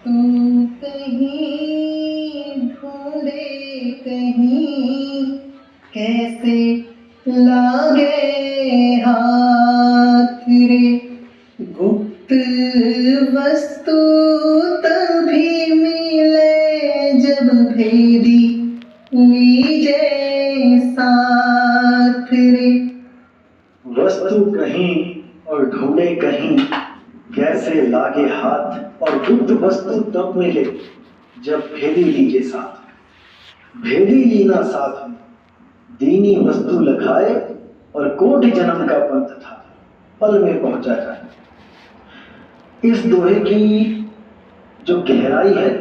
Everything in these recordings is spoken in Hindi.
तू कहीं ढूंढे कहीं कैसे लागे हाथ रे। गुप्त वस्तु तभी मिले जब भेदी लीजे साथ रे। वस्तु कहीं और ढूंढे कहीं कैसे लागे हाथ, और गुप्त वस्तु तब मिले जब भेदी लीजे साथ। भेदी लीना साथ में दीनी वस्तु लगाए, और कोटि जन्म का पंथ था पल में पहुंचा जाए। इस दोहे की जो गहराई है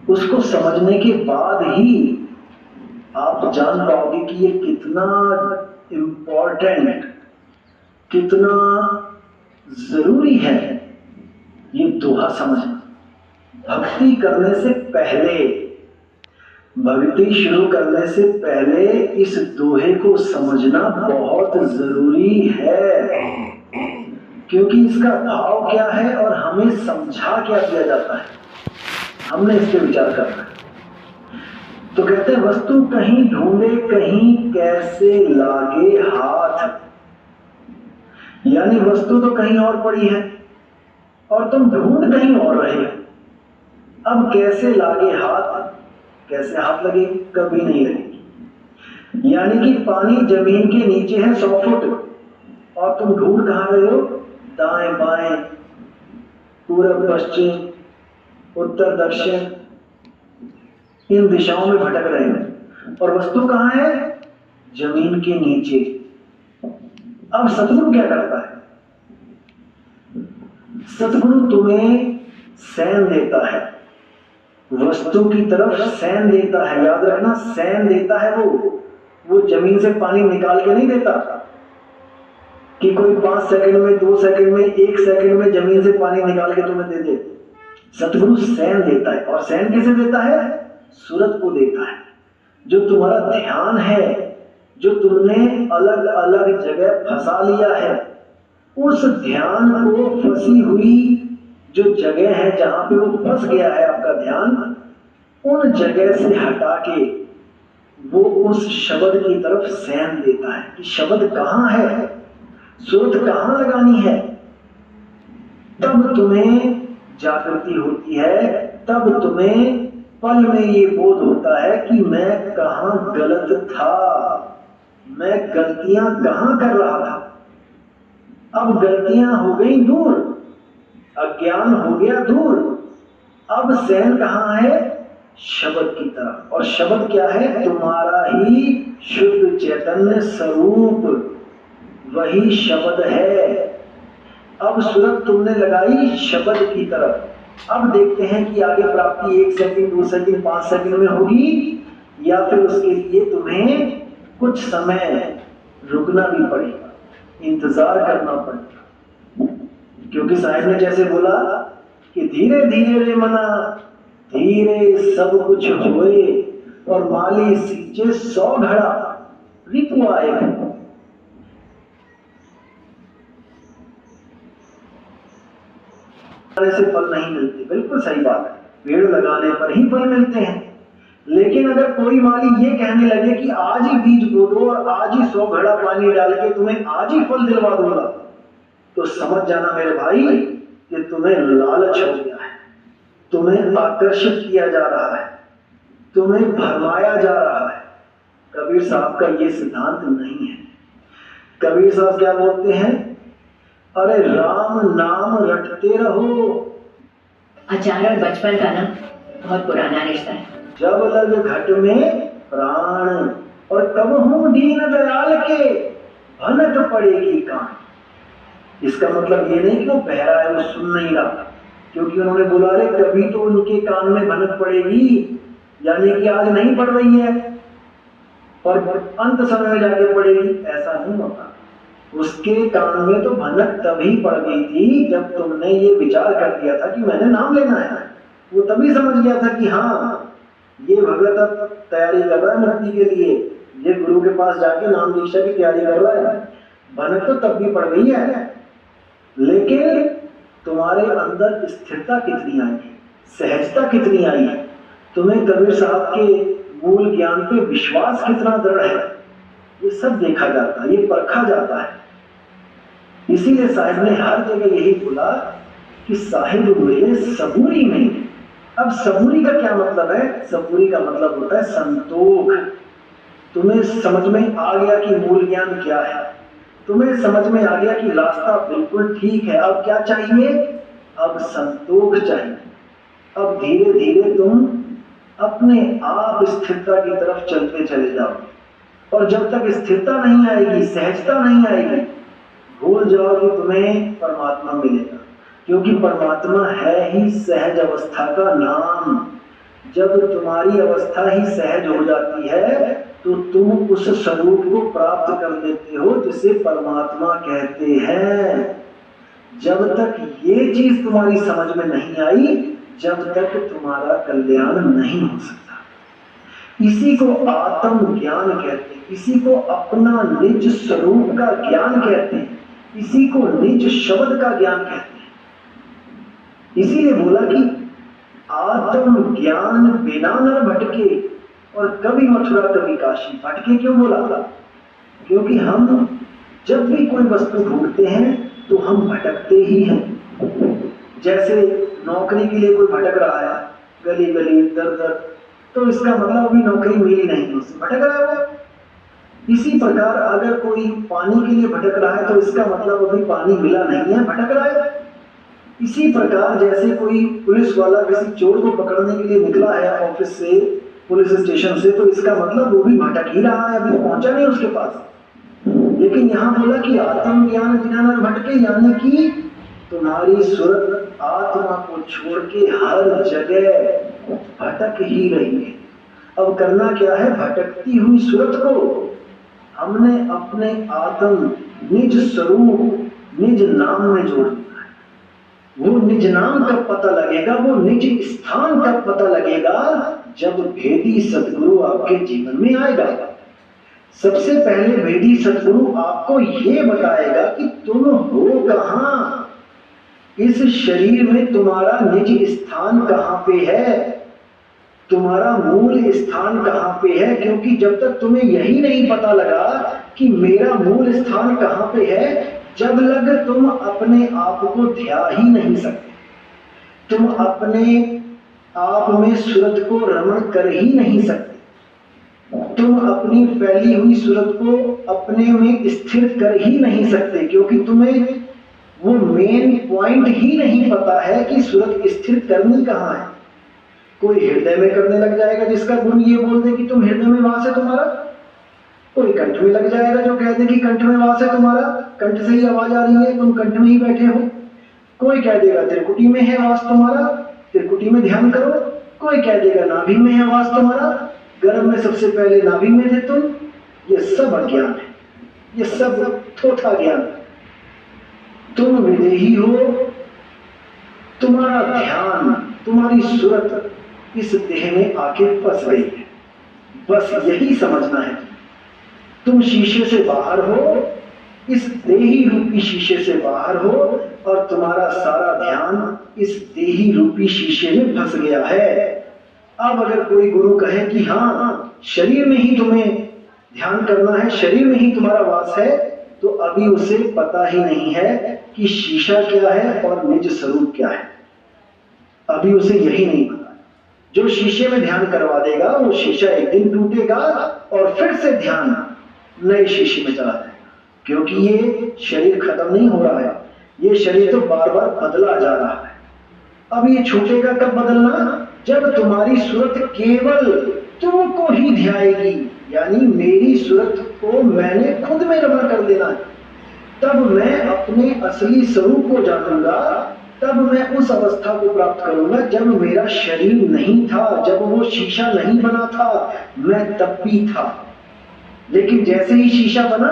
उसको समझने के बाद ही आप जान पाओगे कि ये कितना इम्पोर्टेंट, कितना जरूरी है ये दोहा समझना। भक्ति करने से पहले, भक्ति शुरू करने से पहले इस दोहे को समझना बहुत जरूरी है, क्योंकि इसका भाव क्या है और हमें समझा क्या दिया जाता है, हमने इस पर विचार करना है। तो कहते हैं वस्तु कहीं ढूंढे कहीं कैसे लागे हाथ, यानी वस्तु तो कहीं और पड़ी है और तुम ढूंढ कहीं और रहे हो। अब कैसे लागे हाथ, कैसे हाथ लगे, कभी नहीं लगेगी। यानी कि पानी जमीन के नीचे है 100 फुट और तुम ढूंढ कहां रहे हो, दाएं बाएं, पूरब पश्चिम, उत्तर दक्षिण, इन दिशाओं में भटक रहे हो और वस्तु कहां है, जमीन के नीचे। अब सतगुरु क्या करता है, सतगुरु तुम्हें सैन देता है, वस्तु की तरफ सैन देता है। याद रखना, सैन देता है वो जमीन से पानी निकाल के नहीं देता कि कोई 5 सेकंड में, 2 सेकंड में, 1 सेकंड में जमीन से पानी निकाल के तुम्हें दे दे। सतगुरु सैन देता है। और सैन किसे देता है, सूरत को देता है। जो तुम्हारा ध्यान है, जो तुमने अलग अलग जगह फंसा लिया है, उस ध्यान को फंसी हुई जो जगह है जहां पे वो फंस गया है आपका ध्यान, उन जगह से हटा के वो उस शब्द की तरफ सैन देता है कि शब्द कहां है, सूरत कहां लगानी है। तब तुम्हें जागृति होती है, तब तुम्हें पल में ये बोध होता है कि मैं कहां गलत था, मैं गलतियां कहां कर रहा था। अब गलतियां हो गई दूर, अज्ञान हो गया दूर। अब सैन कहां है, शब्द की तरफ। और शब्द क्या है, तुम्हारा ही शुद्ध चैतन्य स्वरूप, वही शब्द है। अब सूरत तुमने लगाई शब्द की तरफ। अब देखते हैं कि आगे प्राप्ति 1 सेकंड, 2 सेकंड, 5 सेकंड में होगी, या फिर उसके लिए तुम्हें कुछ समय रुकना भी पड़ेगा, इंतजार करना पड़ेगा। क्योंकि साहिब ने जैसे बोला कि धीरे धीरे रे मना, धीरे सब कुछ होए, और माली सींचे 100 घड़ा रिपु आएगा। से फल नहीं मिलते, बिल्कुल सही बात है, पेड़ लगाने पर ही फल मिलते हैं। लेकिन अगर कोई माली ये कहने लगे कि आज ही बीज बो दो और आज ही 100 घड़ा पानी डाल के तुम्हें आज ही फल दिलवा दूंगा, तो समझ जाना मेरे भाई कि तुम्हें लालच हो गया है, तुम्हें आकर्षित किया जा रहा है, तुम्हें भरमाया जा रहा है। कबीर साहब का ये सिद्धांत नहीं है। कबीर साहब क्या बोलते हैं, अरे राम नाम रटते रहो। आचार और बचपन का ना बहुत पुराना रिश्ता है। जब लग घट में प्राण, और कब हूं दीन दयाल के भनक पड़ेगी कान। इसका मतलब ये नहीं कि वो बहरा है, वो सुन नहीं रहा, क्योंकि उन्होंने बोला रे कभी तो उनके कान में भनक पड़ेगी, यानी कि आज नहीं पड़ रही है और अंत समय में जाके पड़ेगी, ऐसा नहीं होता। उसके कान में तो भनक तभी पड़ गई थी जब तुमने ये विचार कर दिया था कि मैंने नाम लेना है। वो तभी समझ गया था कि हाँ, ये भगत अब तैयारी कर रहा है मुक्ति के लिए, ये गुरु के पास जाके नाम दीक्षा की तैयारी कर रहा है। भनक तो तब भी पड़ गई है, लेकिन तुम्हारे अंदर स्थिरता कितनी आई है, सहजता कितनी आई है, तुम्हें कबीर साहब के मूल ज्ञान पे विश्वास कितना दृढ़ है, ये सब देखा जाता है, ये परखा जाता है। इसीलिए साहिब ने हर जगह यही बोला कि साहिब मिले सबूरी में। अब सबूरी का क्या मतलब है? सबूरी का मतलब होता है संतोख। तुम्हें समझ में आ गया कि मूल ज्ञान क्या है, तुम्हें समझ में आ गया कि रास्ता बिल्कुल ठीक है। अब क्या चाहिए? अब संतोख चाहिए। अब धीरे धीरे तुम अपने आप स्थिरता की तरफ चलते चले जाओ, और जब तक स्थिरता नहीं आएगी, सहजता नहीं आएगी, भूल जाओ कि तुम्हें परमात्मा मिलेगा, क्योंकि परमात्मा है ही सहज अवस्था का नाम। जब तुम्हारी अवस्था ही सहज हो जाती है तो तुम उस स्वरूप को प्राप्त कर लेते हो जिसे परमात्मा कहते हैं। जब तक ये चीज तुम्हारी समझ में नहीं आई, जब तक तुम्हारा कल्याण नहीं हो सकता। इसी को आत्म ज्ञान कहते हैं, इसी को अपना निज स्वरूप का ज्ञान कहते हैं, इसी को निज शब्द का ज्ञान कहते हैं। इसीलिए बोला कि आत्म ज्ञान बिना न भटके, और कभी मथुरा कभी काशी। भटके क्यों बोला? क्योंकि हम जब भी कोई वस्तु ढूंढते हैं तो हम भटकते ही हैं। जैसे नौकरी के लिए कोई भटक रहा है, गली गली दर दर, तो इसका मतलब अभी नौकरी मिली नहीं, उससे भटक रहा है। इसी प्रकार अगर कोई पानी के लिए भटक रहा है तो इसका मतलब अभी पानी मिला नहीं है, भटक रहा है। इसी प्रकार जैसे कोई पुलिस वाला किसी चोर को पकड़ने के लिए निकला है ऑफिस से, पुलिस स्टेशन से, तो इसका मतलब वो भी भटक ही रहा है, अभी पहुंचा नहीं उसके पास। लेकिन यहाँ बोला कि आत्म ज्ञान बिना न भटके, यानी कि तुम्हारी सूरत आत्मा को छोड़ के हर जगह भटक ही रही है। अब करना क्या है? भटकती हुई सूरत को हमने अपने आत्म निज स्वरूप निज नाम में जोड़ दिया है। वो निज नाम कब पता लगेगा, वो निज स्थान कब पता लगेगा? जब भेदी सदगुरु आपके जीवन में आएगा। सबसे पहले भेदी सदगुरु आपको ये बताएगा कि तुम हो कहाँ, इस शरीर में तुम्हारा निज स्थान कहाँ पे है, तुम्हारा मूल स्थान कहाँ पे है। क्योंकि जब तक तुम्हें यही नहीं पता लगा कि मेरा मूल स्थान कहाँ पे है, जब लग तुम अपने आप को ध्या ही नहीं सकते, तुम अपने आप में सूरत को रमण कर ही नहीं सकते, तुम अपनी फैली हुई सूरत को अपने में स्थिर कर ही नहीं सकते, क्योंकि तुम्हें वो मेन पॉइंट ही नहीं पता है कि सूरत स्थिर करनी कहाँ है। कोई हृदय में करने लग जाएगा जिसका गुरु ये बोल दे कि तुम हृदय में वास है तुम्हारा, कोई कंठ में लग जाएगा जो कह दे कि कंठ में वास है तुम्हारा, कंठ से ही आवाज आ रही है, तुम कंठ में ही बैठे हो। कोई कह देगा त्रिकुटी में है वास तुम्हारा, त्रिकुटी में ध्यान करो। कोई कह देगा नाभि में है वास तुम्हारा, गर्भ में सबसे पहले नाभि में थे तुम। ये सब अज्ञान है, ये सब थोथा ज्ञान है। तुम विदेही हो, तुम्हारा ध्यान, तुम्हारी सूरत इस देह में आके फंस गई है। बस यही समझना है। तुम शीशे से बाहर हो, इस देही रूपी शीशे से बाहर हो, और तुम्हारा सारा ध्यान इस देही रूपी शीशे में फंस गया है। अब अगर कोई गुरु कहे कि हाँ शरीर में ही तुम्हें ध्यान करना है, शरीर में ही तुम्हारा वास है, तो अभी उसे पता ही नहीं है कि शीशा क्या है और निज स्वरूप क्या है। अभी उसे यही नहीं पता। जो शीशे में ध्यान करवा देगा वो शीशा एक दिन टूटेगा और फिर से ध्यान नए शीशे में चला जाएगा, क्योंकि ये शरीर खत्म नहीं हो रहा है, ये शरीर तो बार बार बदला जा रहा है। अब ये छूटेगा कब बदलना? जब तुम्हारी सूरत केवल तुमको ही ध्याएगी, यानी मेरी सूरत को मैंने खुद में रमण कर देना है। तब मैं अपने असली स्वरूप को जानूंगा, तब मैं उस अवस्था को प्राप्त करूंगा जब मेरा शरीर नहीं था, जब वो शीशा नहीं बना था, मैं तब भी था। लेकिन जैसे ही शीशा बना,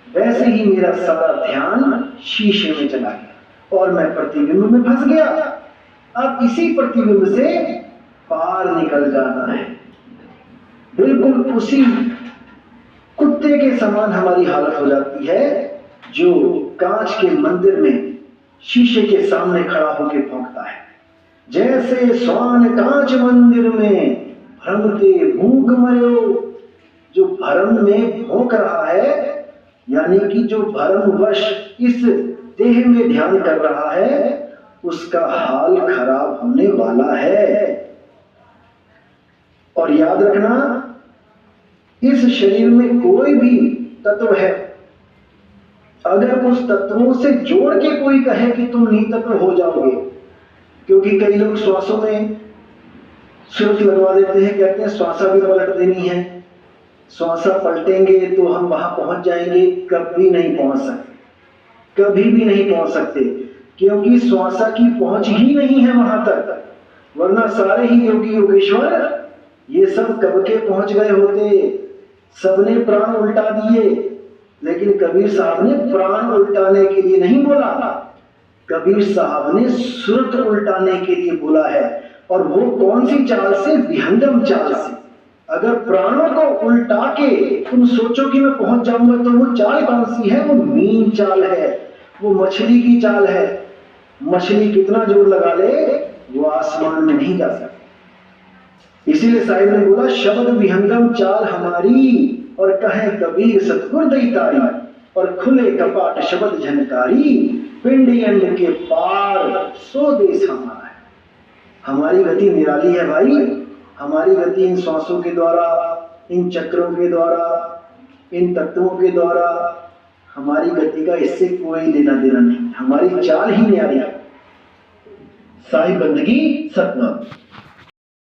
वैसे ही मेरा सारा ध्यान शीशे में चला गया और मैं प्रतिबिंब में फंस गया। अब इसी प्रतिबिंब से पार निकल जाना है। बिल्कुल उसी कुत्ते के समान हमारी हालत हो जाती है जो कांच के मंदिर में शीशे के सामने खड़ा होकर भौंकता है। जैसे स्वान कांच मंदिर में भ्रमते भूख मयो, जो भ्रम में भौंक रहा है, यानी कि जो भ्रमवश इस देह में ध्यान कर रहा है, उसका हाल खराब होने वाला है। और याद रखना, इस शरीर में कोई भी तत्व है, अगर उस तत्वों से जोड़ के कोई कहे कि तुम नितत्व हो जाओगे, क्योंकि कई लोग श्वासों में सुरत लगवा देते हैं, कहते हैं श्वासा भी पलट देनी है, श्वासा पलटेंगे तो हम वहां पहुंच जाएंगे। कभी नहीं पहुंच सकते, कभी भी नहीं पहुंच सकते, क्योंकि श्वासा की पहुंच ही नहीं है वहां तक। वरना सारे ही योगी योगेश्वर ये सब कब के पहुंच गए होते। सबने प्राण उल्टा दिए, लेकिन कबीर साहब ने प्राण उल्टाने के लिए नहीं बोला, कबीर साहब ने सुरत उल्टाने के लिए बोला है। और वो कौन सी चाल से? विहंगम चाल से। अगर प्राणों को उल्टा के तुम सोचो कि मैं पहुंच जाऊंगा, तो वो चाल कौन सी है? वो मीन चाल है, वो मछली की चाल है। मछली कितना जोर लगा ले, वो आसमान में नहीं जा सकती। इसीलिए साहिब ने बोला, शब्द विहंगम चाल हमारी, और कहे कबीर सतगुर दई तारी, और खुले कपाट शब्द झनकारी, पिंडी अंड के पार सो देश हमारा है। हमारी गति निराली है भाई। हमारी गति इन श्वासों के द्वारा, इन चक्रों के द्वारा, इन तत्वों के द्वारा, हमारी गति का इससे कोई लेना देना नहीं। हमारी चाल ही न्यारी है। साई बंदगी सतनाम।